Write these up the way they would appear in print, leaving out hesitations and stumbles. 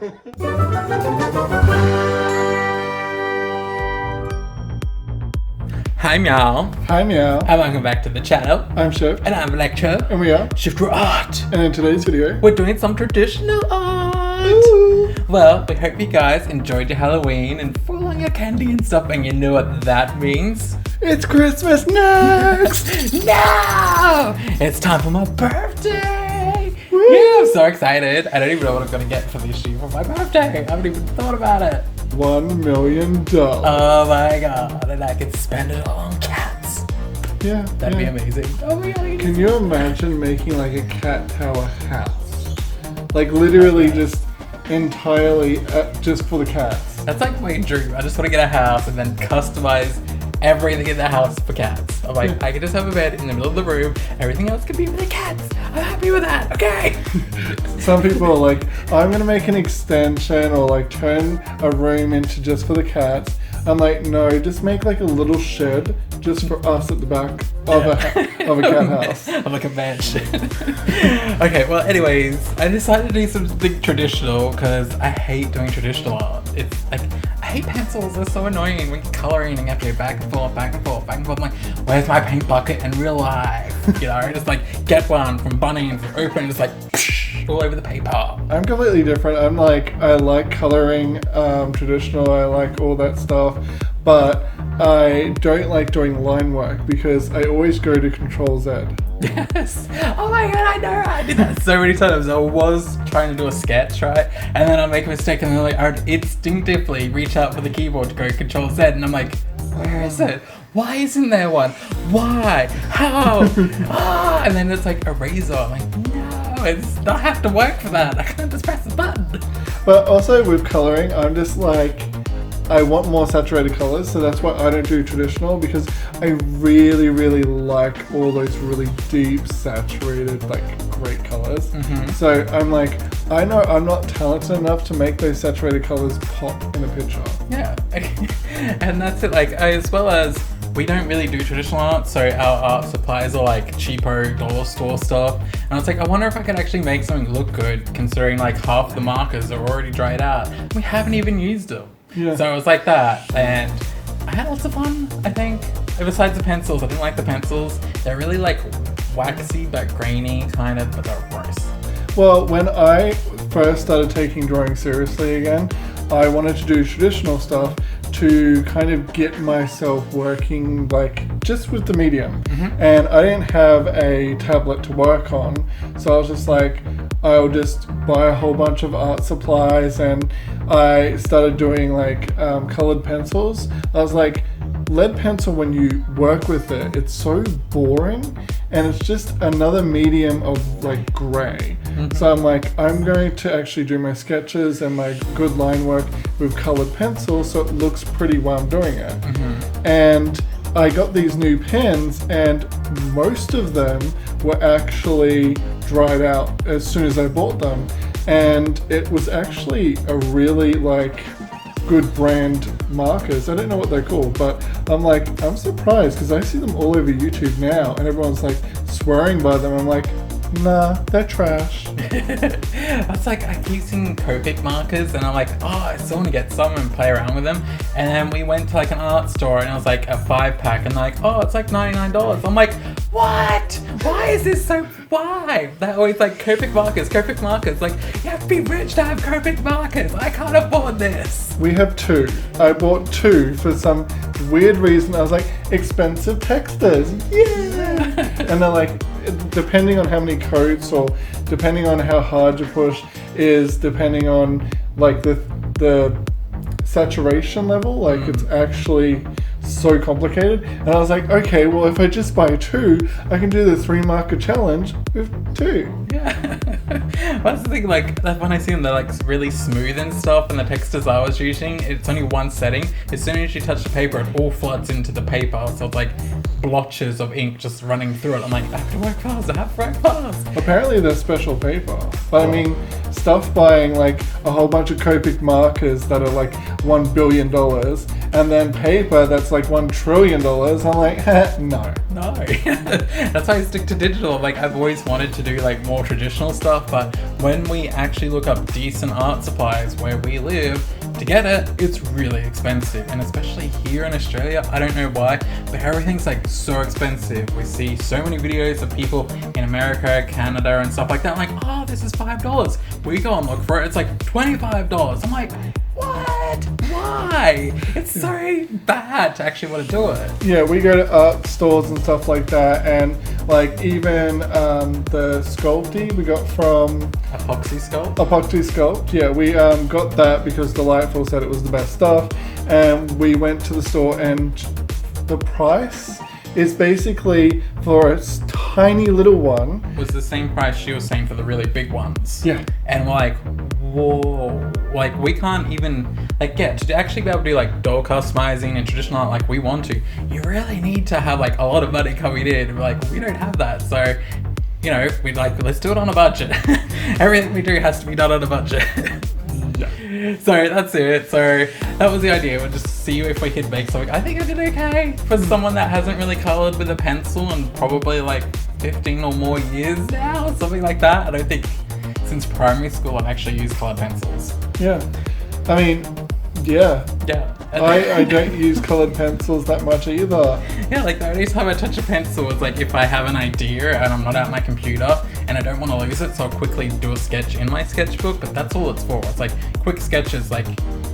Hi Meow. Hi Meow. And welcome back to the channel. I'm Chef. And I'm Lecture. And we are Shift Your Art. And in today's video, we're doing some traditional art. Ooh. Well, we hope you guys enjoyed your Halloween and full on your candy and stuff, and you know what that means. It's Christmas next! No! It's time for my birthday! Woo. Yeah, I'm so excited. I don't even know what I'm gonna get for this year for my birthday. I haven't even thought about it. $1 million. Oh my god, and I can spend it all on cats. Yeah. That'd be amazing. Oh my god. Can you imagine making like a cat tower house? Like literally just entirely just for the cats. That's like my dream. I just want to get a house and then customize everything in the house for cats. I'm like, I can just have a bed in the middle of the room. Everything else can be for the cats. I'm happy with that. Okay. Some people are like, I'm gonna make an extension or like turn a room into just for the cats. I'm like, no, just make like a little shed just for us at the back of a cat house. Of like a mansion. Okay, well anyways, I decided to do something traditional because I hate doing traditional art. It's like, I hate pencils, they're so annoying when you're coloring and you have to go back and forth, back and forth, back and forth. I'm like, where's my paint bucket in real life? You know, just like get one from Bunnings and open and just like all over the paper. I'm completely different. I'm like, I like coloring traditional, I like all that stuff, but I don't like doing line work because I always go to Control Z. Yes. Oh my god, I know. I did that so many times. I was trying to do a sketch, right? And then I make a mistake and then like I would instinctively reach out for the keyboard to go Control Z and I'm like, where is it? Why isn't there one? Why? How? And then it's like eraser. I'm like, no, it's not have to work for that. I can't just press a button. But also with coloring, I'm just like, I want more saturated colors, so that's why I don't do traditional, because I really, really like all those really deep, saturated, like great colors. Mm-hmm. So I'm like, I know I'm not talented enough to make those saturated colors pop in a picture. Yeah. And that's it. Like, as well as we don't really do traditional art, so our art supplies are like cheapo dollar store stuff. And I was like, I wonder if I could actually make something look good, considering like half the markers are already dried out. We haven't even used them. Yeah. So it was like that, and I had lots of fun, I think. Besides the pencils, I didn't like the pencils. They're really like waxy but grainy kind of, but they're gross. Well, when I first started taking drawing seriously again, I wanted to do traditional stuff to kind of get myself working like just with the medium. Mm-hmm. And I didn't have a tablet to work on, so I was just like, I'll just buy a whole bunch of art supplies, and I started doing like colored pencils. I was like, lead pencil, when you work with it, it's so boring and it's just another medium of like gray. Mm-hmm. So I'm like, I'm going to actually do my sketches and my good line work with colored pencils so it looks pretty while I'm doing it. Mm-hmm. And I got these new pens and most of them were actually dried out as soon as I bought them. And it was actually a really like good brand markers. I don't know what they're called, but I'm like, I'm surprised because I see them all over YouTube now and everyone's like swearing by them. I'm like, nah, they're trash. That's like, I keep seeing Copic markers and I'm like, oh, I still want to get some and play around with them. And then we went to like an art store and it was like a 5-pack and like, oh, it's like $99. I'm like, what? Why is this so, why? They're always like Copic markers. Like, you have to be rich to have Copic markers. I can't afford this. We have 2. I bought 2 for some weird reason. I was like, expensive texters, yeah! And they're like, depending on how many coats or depending on how hard you push is depending on like the saturation level, like it's actually so complicated. And I was like, okay, well if I just buy 2, I can do the 3 marker challenge with 2. Yeah. That's the thing, like when I see them, they're like really smooth and stuff, and the textures I was using, it's only one setting. As soon as you touch the paper, it all floods into the paper, so it's like blotches of ink just running through it. I'm like, I have to work fast, I have to work fast. Apparently there's special paper. But I mean, stuff buying like a whole bunch of Copic markers that are like $1 billion and then paper that's like $1 trillion. I'm like, no. No. That's why I stick to digital. Like, I've always wanted to do like more traditional stuff, but when we actually look up decent art supplies where we live, to get it, it's really expensive. And especially here in Australia, I don't know why, but everything's like so expensive. We see so many videos of people in America, Canada, and stuff like that. I'm like, oh, this is $5. We go and look for it, it's like $25. I'm like, what? Why? It's so bad to actually want to do it. Yeah, we go to art stores and stuff like that, and like even the Sculpty we got from Epoxy Sculpt. Yeah, we got that because Delightful said it was the best stuff, and we went to the store, and the price is basically for a tiny little one. Was the same price she was saying for the really big ones. Yeah. And we're like, whoa. Like, we can't even, like, to actually be able to do, like, doll customizing and traditional art like we want to, you really need to have, like, a lot of money coming in. We're like, we don't have that. So, you know, we're like, let's do it on a budget. Everything we do has to be done on a budget. So that's it. So that was the idea. We'll just see if we could make something. I think I did okay for someone that hasn't really colored with a pencil in probably like 15 or more years now, something like that. I don't think since primary school I've actually used colored pencils. Yeah. I mean, yeah. Yeah. I don't use colored pencils that much either. Yeah, like the only time I touch a pencil is like if I have an idea and I'm not at my computer and I don't want to lose it, so I'll quickly do a sketch in my sketchbook, but that's all it's for. It's like quick sketches, like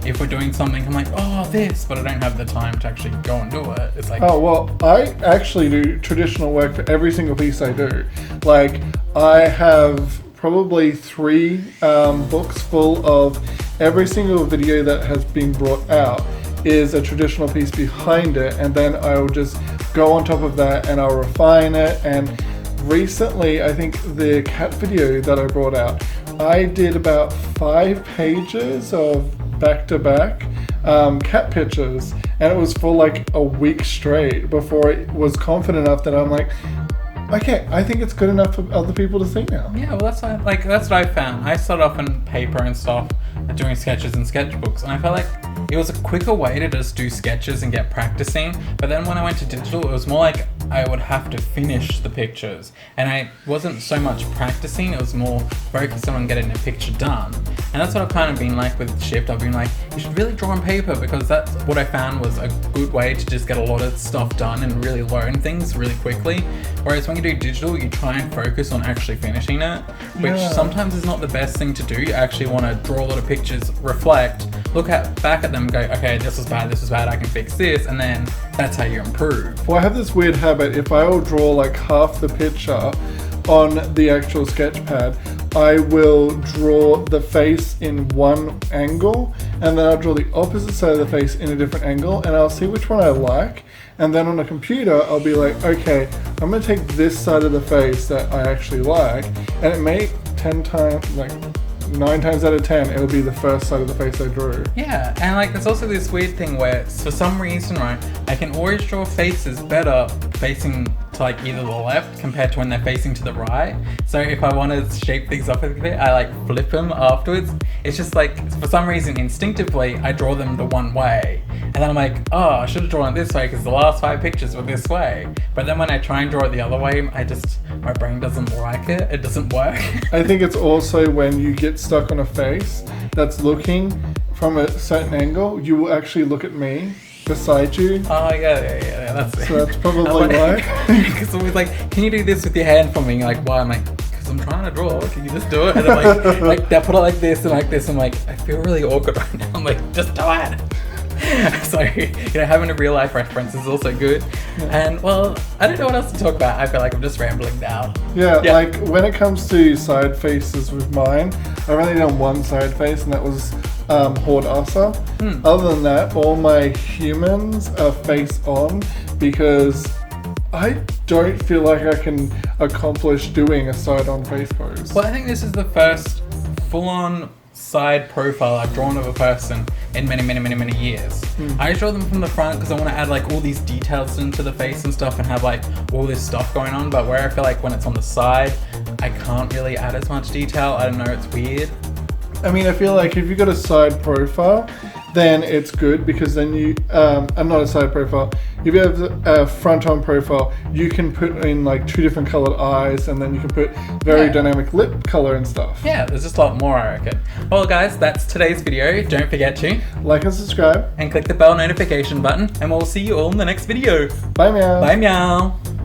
if we're doing something, I'm like, oh, this, but I don't have the time to actually go and do it. It's like... Oh, well, I actually do traditional work for every single piece I do. Like, I have probably 3 books full of every single video that has been brought out is a traditional piece behind it, and then I'll just go on top of that and I'll refine it. And recently, I think the cat video that I brought out, I did about 5 pages of back-to-back cat pictures, and it was for like a week straight before it was confident enough that I'm like, okay, I think it's good enough for other people to see now. Yeah, well, that's what I found. I started off on paper and stuff, doing sketches and sketchbooks, and I felt like it was a quicker way to just do sketches and get practicing. But then when I went to digital, it was more like I would have to finish the pictures, and I wasn't so much practicing, it was more focusing on getting the picture done. And that's what I've kind of been like with Shift. I've been like, you should really draw on paper, because that's what I found was a good way to just get a lot of stuff done and really learn things really quickly. Whereas when you do digital, you try and focus on actually finishing it, which sometimes is not the best thing to do. You actually want to draw a lot of pictures, reflect, back at them and go, okay, this was bad, I can fix this, and then that's how you improve. Well, I have this weird habit, if I will draw like half the picture on the actual sketch pad, I will draw the face in one angle, and then I'll draw the opposite side of the face in a different angle, and I'll see which one I like. And then on a computer, I'll be like, okay, I'm gonna take this side of the face that I actually like, and it may 9 times out of 10, it'll be the first side of the face I drew. Yeah, and like there's also this weird thing where for some reason, right, I can always draw faces better facing to like either the left compared to when they're facing to the right. So if I want to shape things up a bit, I like flip them afterwards. It's just like, for some reason, instinctively, I draw them the one way. And then I'm like, oh, I should have drawn it this way because the last 5 pictures were this way. But then when I try and draw it the other way, my brain doesn't like it. It doesn't work. I think it's also when you get stuck on a face that's looking from a certain angle, you will actually look at me beside you. Oh, yeah, that's it. So that's probably why. Because always like, can you do this with your hand for me? Like, why? I'm like, because I'm trying to draw. Can you just do it? And I'm like they'll put it like this and like this. I'm like, I feel really awkward right now. I'm like, just do it. So, having a real life reference is also good. And well, I don't know what else to talk about. I feel like I'm just rambling now. Yeah, like when it comes to side faces with mine, I've only done one side face, and that was Horde Asa. Other than that, all my humans are face on, because I don't feel like I can accomplish doing a side on face pose. Well, I think this is the first full on side profile I've drawn of a person in many years. I draw them from the front because I want to add like all these details into the face and stuff and have like all this stuff going on, but where I feel like when it's on the side, I can't really add as much detail. I don't know, it's weird. I mean, I feel like if you've got a side profile, then it's good because then you, not a side profile, if you have a front-on profile, you can put in like 2 different colored eyes and then you can put very dynamic lip color and stuff. Yeah, there's just a lot more, I reckon. Well guys, that's today's video. Don't forget to like and subscribe and click the bell notification button, and we'll see you all in the next video. Bye, Meow. Bye, Meow.